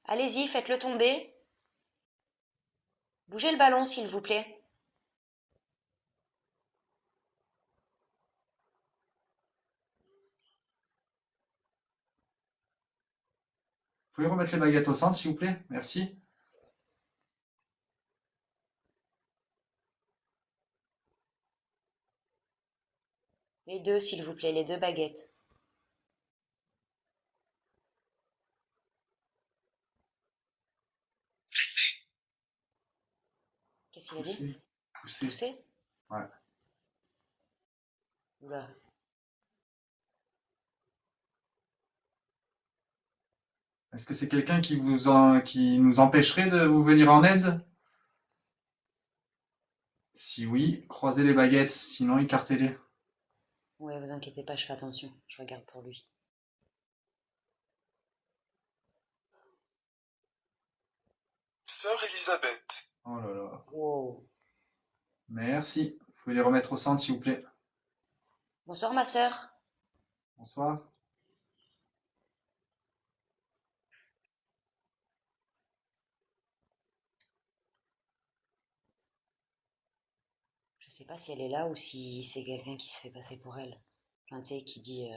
Allez-y, faites-le tomber. Bougez le ballon, s'il vous plaît. Vous pouvez remettre les baguettes au centre, s'il vous plaît? Merci. Les deux, s'il vous plaît, les deux baguettes. Qu'est-ce qu'il a dit? Poussez. Poussez. Pousser? Ouais. Oula. Est-ce que c'est quelqu'un qui nous empêcherait de vous venir en aide? Si oui, croisez les baguettes, sinon écartez-les. Ouais, vous inquiétez pas, je fais attention. Je regarde pour lui. Sœur Elisabeth. Oh là là. Wow. Merci. Vous pouvez les remettre au centre, s'il vous plaît. Bonsoir, ma sœur. Bonsoir. Je sais pas si elle est là ou si c'est quelqu'un qui se fait passer pour elle. Enfin, tu sais, qui dit...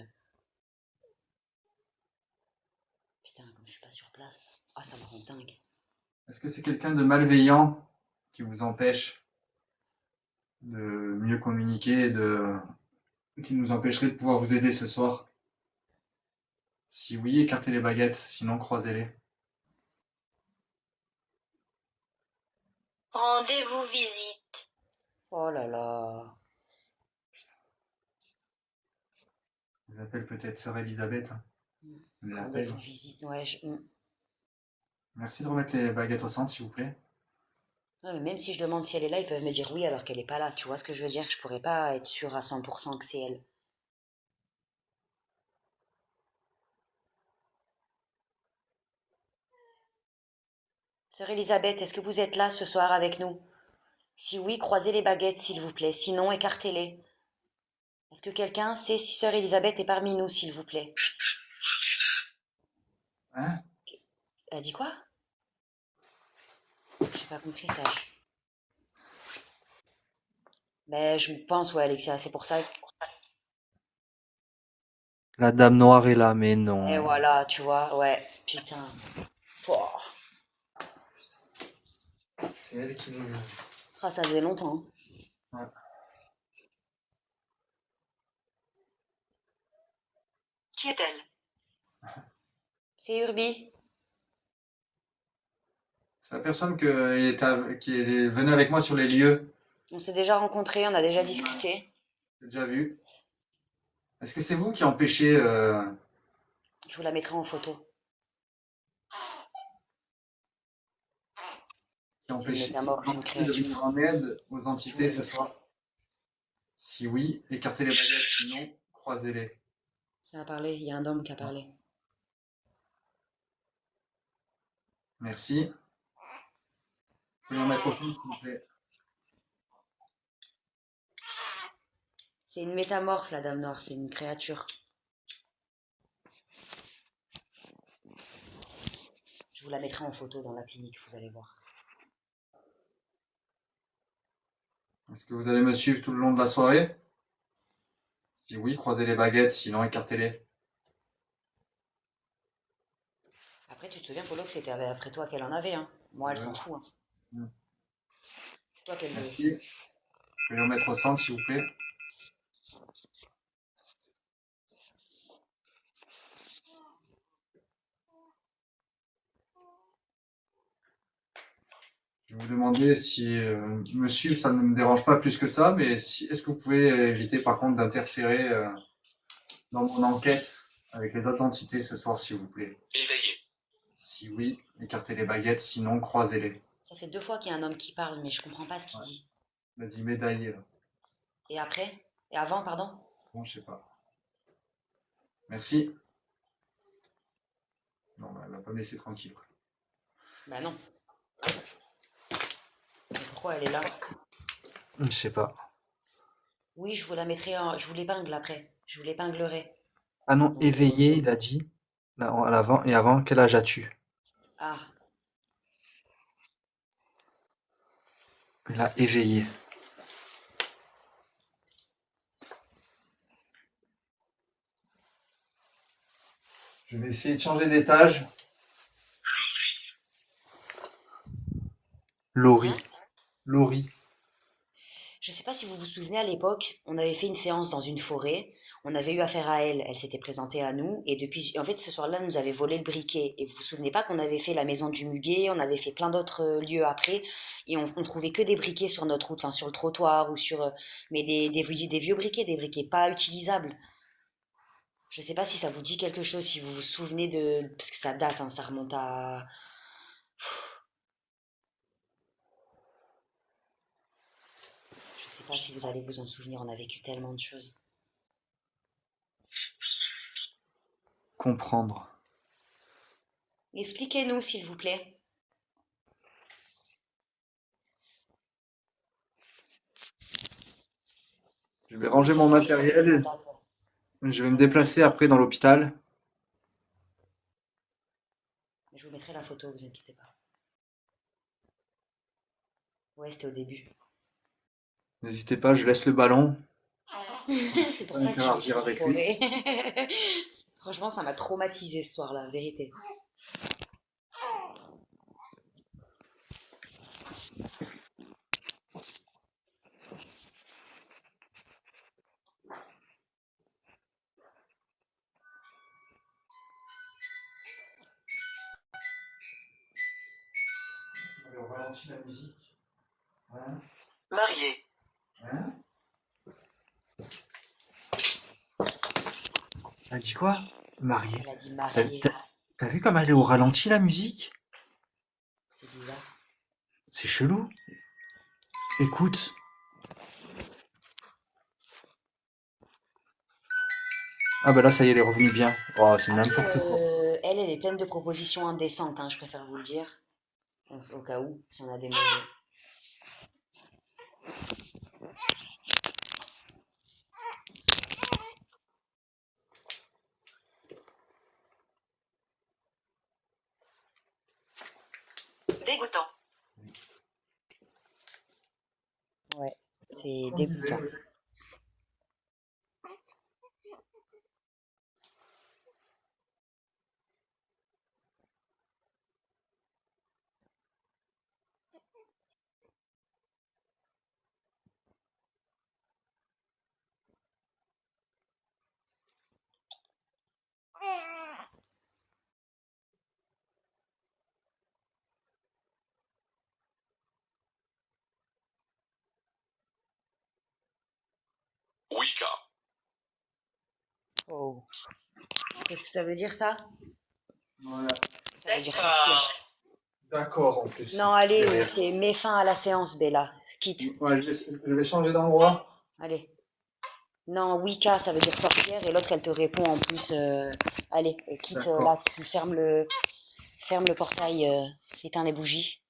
Putain, comme je suis pas sur place. Ah, ça me rend dingue. Est-ce que c'est quelqu'un de malveillant qui vous empêche de mieux communiquer et qui nous empêcherait de pouvoir vous aider ce soir? Si oui, écartez les baguettes, sinon croisez-les. Rendez-vous visite. Oh là là. Ils appellent peut-être sœur Elisabeth. Hein. Mm. Ils Quand il y l'appellent. avait une visite, ouais. Merci de remettre les baguettes au centre, s'il vous plaît. Ouais, mais même si je demande si elle est là, ils peuvent me dire oui alors qu'elle est pas là. Tu vois ce que je veux dire? Je pourrais pas être sûre à 100% que c'est elle. Sœur Elisabeth, est-ce que vous êtes là ce soir avec nous? Si oui, croisez les baguettes, s'il vous plaît. Sinon, écartez-les. Est-ce que quelqu'un sait si sœur Elisabeth est parmi nous, s'il vous plaît? Hein? Elle a dit quoi? J'ai pas compris ça. Ben, je pense, ouais, Alexia, c'est pour ça. La dame noire est là, mais Et non. voilà, tu vois, ouais, putain. Pouah. C'est elle qui nous... Ah, ça faisait longtemps. Ouais. Qui est-elle? C'est Urbi. C'est la personne qui est venue avec moi sur les lieux. On s'est déjà rencontrés, on a déjà discuté. J'ai déjà vu. Est-ce que c'est vous qui empêchez... Je vous la mettrai en photo. qui C'est une empêchez métamorphe, une de créature. venir en aide aux Je vous entités les ce mettrai. soir? Si oui, écartez les baguettes, sinon, croisez-les. Ça a parlé, il y a un homme qui a parlé. Merci. Vous pouvez en mettre au centre, s'il vous plaît. C'est une métamorphe, la Dame Noire, c'est une créature. Je vous la mettrai en photo dans la clinique, vous allez voir. Est-ce que vous allez me suivre tout le long de la soirée? Si oui, croisez les baguettes, sinon, écartez-les. Après, tu te souviens, Polo, que c'était après toi qu'elle en avait, hein. Moi, elle Ouais. s'en fout, hein. Mm. C'est toi qu'elle veut. Merci. Vous pouvez le mettre au centre, s'il vous plaît. Je vais vous demander si me suivre, ça ne me dérange pas plus que ça, mais est-ce que vous pouvez éviter par contre d'interférer dans mon enquête avec les autres entités ce soir, s'il vous plaît? Éveillé. Si oui, écartez les baguettes, sinon croisez-les. Ça fait 2 fois qu'il y a un homme qui parle, mais je comprends pas ce qu'il Ouais. dit. Il m'a dit médaillé, là. Et après? Et avant, pardon? Bon, je sais pas. Merci. Non, bah, elle va pas me laisser tranquille. Bah non. Mais pourquoi elle est là? Je sais pas. Oui, je vous la mettrai je vous l'épingle après. Je vous l'épinglerai. Ah non, Donc, éveillé, il a dit. Là, à l'avant et avant, quel âge as-tu? ah, Il a éveillé. Je vais essayer de changer d'étage. Laurie. hein? Laurie. Je sais pas si vous vous souvenez, à l'époque, on avait fait une séance dans une forêt. On avait eu affaire à elle. Elle s'était présentée à nous. Et depuis, en fait, ce soir-là, elle nous avait volé le briquet. Et vous vous souvenez pas qu'on avait fait la maison du muguet, on avait fait plein d'autres lieux après. Et on trouvait que des briquets sur notre route, enfin, sur le trottoir ou sur, mais des vieux briquets, des briquets pas utilisables. Je sais pas si ça vous dit quelque chose, si vous vous souvenez de, parce que ça date, hein, ça remonte à, je sais pas si vous allez vous en souvenir. On a vécu tellement de choses. Comprendre. Expliquez-nous, s'il vous plaît. Je vais ranger mon Qu'est-ce que ça matériel. date? Je vais me déplacer après dans l'hôpital. Je vous mettrai la photo, vous inquiétez pas. Ouais, c'était au début. N'hésitez pas, je laisse le ballon. C'est pour ça que je l'ai Interagir fait en avec lui. forêt. Franchement, ça m'a traumatisé ce soir-là, vérité. Allez, on ralentit la musique. Hein? Marié. Hein? Elle dit quoi? Mariée. Elle a dit T'as mariée. t'as- t'as vu comme elle est au ralenti la musique? C'est bizarre. C'est chelou. Écoute. Ah bah là ça y est, elle est revenue bien. Oh, c'est Après, n'importe quoi. elle est pleine de propositions indécentes, hein, je préfère vous le dire. Au cas où, si on a des mauvais. Dégoûtant. Ouais, c'est dégoûtant. Wicca. Oh. Qu'est-ce que ça veut dire ça? Voilà. Ça veut dire sorcière. D'accord en plus. Non, allez, Derrière. c'est mets fin à la séance, Bella. Quitte. Ouais, je vais changer d'endroit. Allez. Non, Wicca, ça veut dire sorcière, et l'autre, elle te répond en plus. Allez, quitte, D'accord. là, tu fermes le portail, éteins les bougies.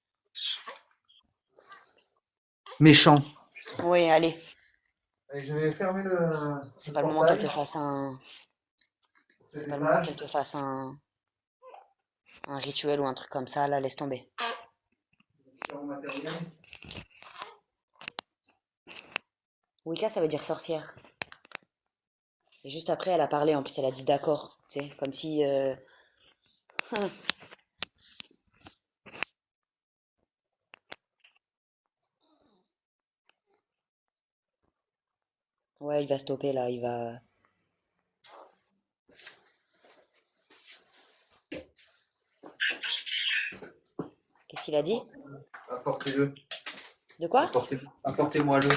Méchant. Oui, allez. Allez, je vais fermer C'est le pas le moment qu'elle te portail. fasse un. C'est C'est pas le moment l'étage. qu'elle te fasse un rituel ou un truc comme ça, là, laisse tomber. Faire mon matériel. Wicca, ça veut dire sorcière. Et juste après, elle a parlé, en plus, elle a dit d'accord, tu sais, comme si. Ouais, il va stopper là, il va. Qu'est-ce qu'il a dit? Apportez-le. De quoi? Apportez-moi-le.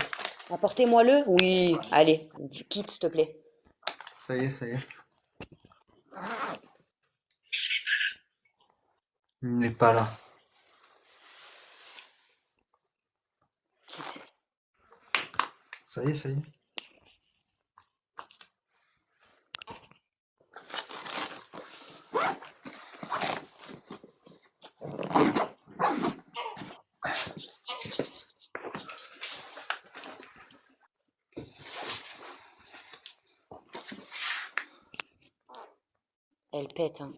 Apportez-moi-le? Oui, allez, quitte, s'il te plaît. Ça y est, ça y est. Il n'est pas là. Ça y est, ça y est. Elle pète, hein.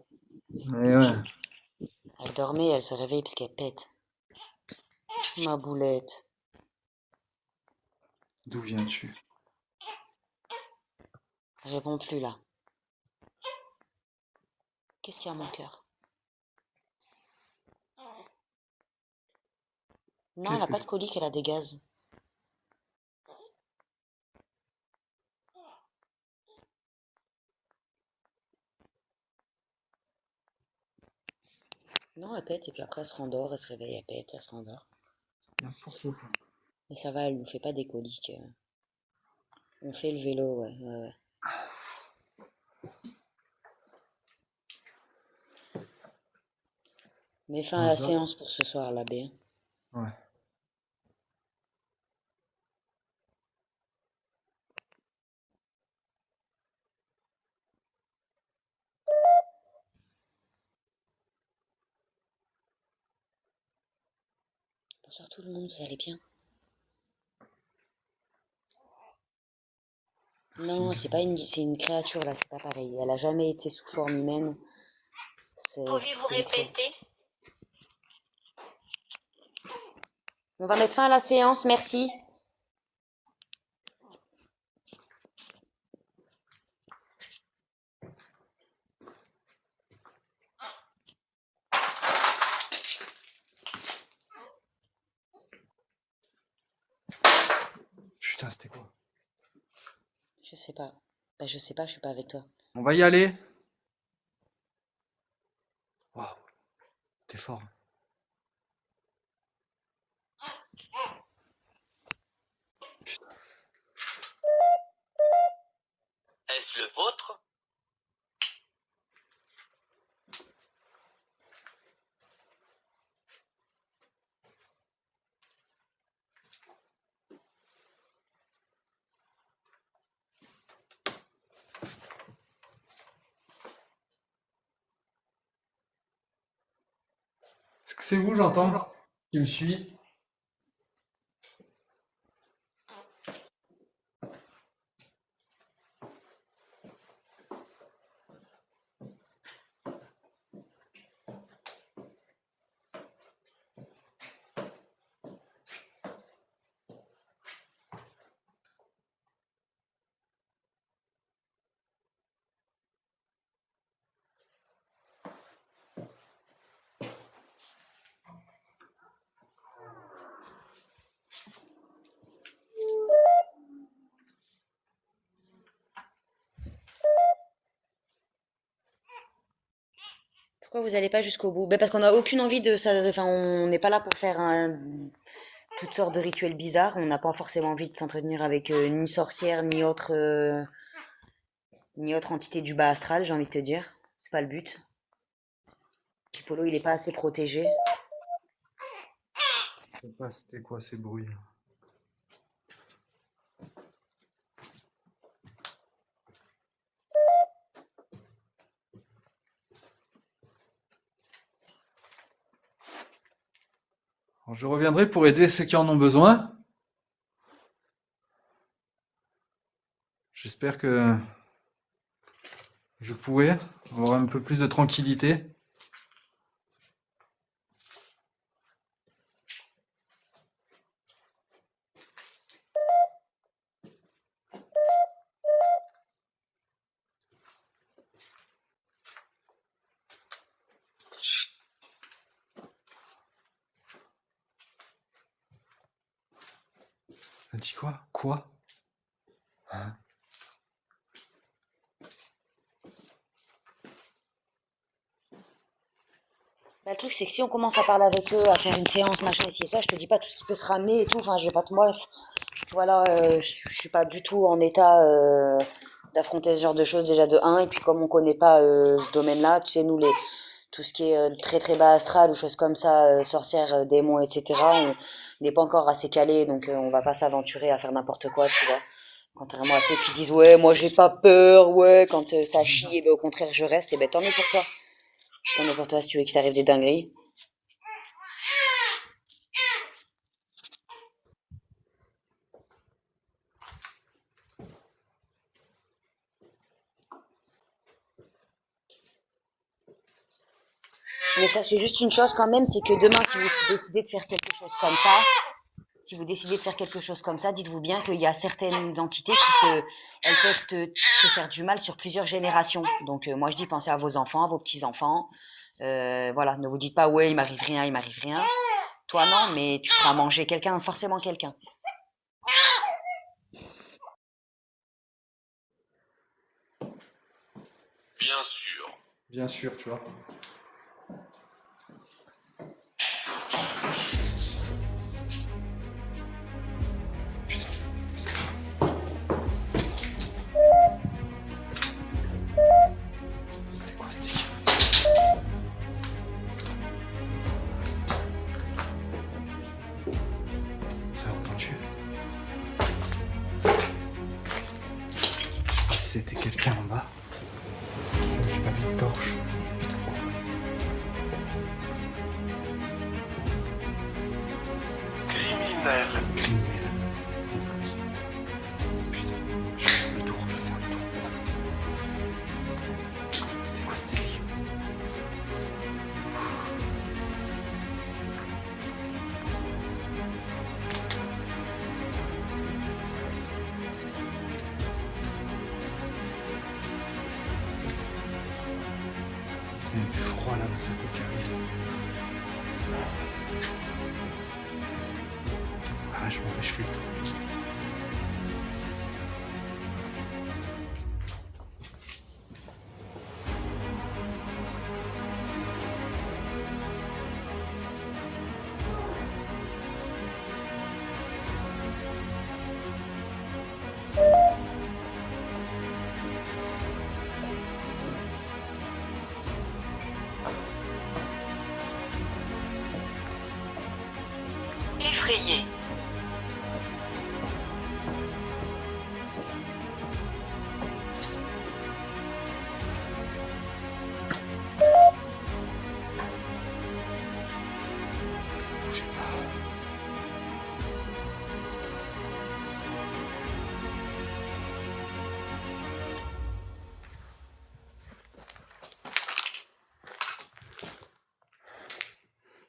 Mais ouais. Elle dormait, elle se réveille parce qu'elle pète. Ma boulette. D'où viens-tu? Réponds plus là. Qu'est-ce qu'il y a à mon cœur? Non, elle Qu'est-ce a que pas de colique, elle a des gaz. Non, elle pète et puis après elle se rendort, elle se réveille, elle pète, elle se rendort. n'importe quoi. Mais ça va, elle nous fait pas des coliques. On fait le vélo, ouais, ouais, ouais. Mets fin à la Bonjour. séance pour ce soir, l'abbé. Ouais. Bonsoir tout le monde, vous allez bien? Non, c'est pas une créature là, c'est pas pareil. Elle a jamais été sous forme humaine. Pouvez-vous C'est une créature. répéter? On va mettre fin à la séance, merci. Putain, c'était quoi? Je sais pas. Bah, je sais pas, je suis pas avec toi. On va y aller. Waouh, t'es fort. Putain. Est-ce le vôtre? Est-ce que c'est vous, j'entends, qui me suit? Pourquoi vous allez pas jusqu'au bout? Ben parce qu'on n'a aucune envie de ça. Enfin, on n'est pas là pour faire toutes sortes de rituels bizarres. On n'a pas forcément envie de s'entretenir avec ni sorcière, ni autre entité du bas astral, j'ai envie de te dire. C'est pas le but. Polo, il est pas assez protégé. Je sais pas c'était quoi ces bruits. Alors, je reviendrai pour aider ceux qui en ont besoin. J'espère que je pourrai avoir un peu plus de tranquillité. Elle dit quoi? Quoi? Hein? Bah, le truc, c'est que si on commence à parler avec eux, à faire une séance, machin, ci et ça, je te dis pas tout ce qui peut se ramener et tout. Enfin, je vais pas te. Moi, tu vois là, je suis pas du tout en état d'affronter ce genre de choses déjà de un. Et puis, comme on connaît pas ce domaine-là, tu sais, nous, tout ce qui est très très bas astral ou choses comme ça, sorcières, démons, etc., on n'est pas encore assez calé, donc on va pas s'aventurer à faire n'importe quoi, tu vois. Contrairement à ceux qui disent ouais, moi j'ai pas peur, ouais, quand ça chie, et ben, au contraire je reste, et ben tant mieux pour toi. Tant mieux pour toi si tu veux qu'il t'arrive des dingueries. Mais sachez juste une chose quand même, c'est que demain, si vous décidez de faire quelque chose comme ça, si vous décidez de faire quelque chose comme ça, dites-vous bien qu'il y a certaines entités elles peuvent te faire du mal sur plusieurs générations. Donc moi je dis pensez à vos enfants, à vos petits-enfants. Voilà, ne vous dites pas ouais il m'arrive rien, il m'arrive rien. Toi non, mais tu feras manger quelqu'un, forcément quelqu'un. Bien sûr. Bien sûr, tu vois. Putain, c'était quoi cette équipe? Ça a entendu? C'était quelqu'un en bas. J'ai pas vu de torche. Putain. Criminel. Criminel. Putain. Je vais faire le tour, je vais faire le tour. C'était quoi cette équipe? Il y a du froid là dans cette coquille. Ah, je m'en vais, je fais le tour. Effrayé. Bougez pas.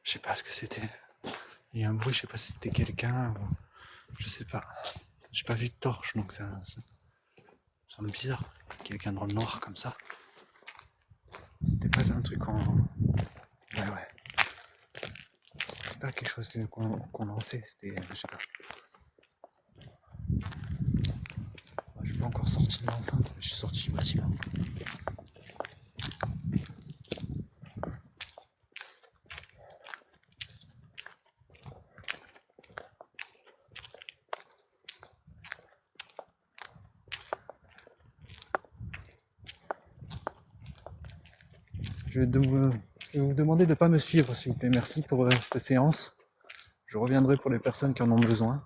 Je sais pas ce que c'était. Il y a un bruit, je sais pas si c'était quelqu'un ou... Je sais pas. J'ai pas vu de torche, donc ça semble bizarre. Quelqu'un dans le noir comme ça. C'était pas un truc en... Ouais. C'était pas quelque chose qu'on lançait, c'était... Je sais pas. Je suis pas encore sorti de l'enceinte, je suis sorti du bâtiment. Je vais vous demander de ne pas me suivre, s'il vous plaît. Merci pour cette séance. Je reviendrai pour les personnes qui en ont besoin.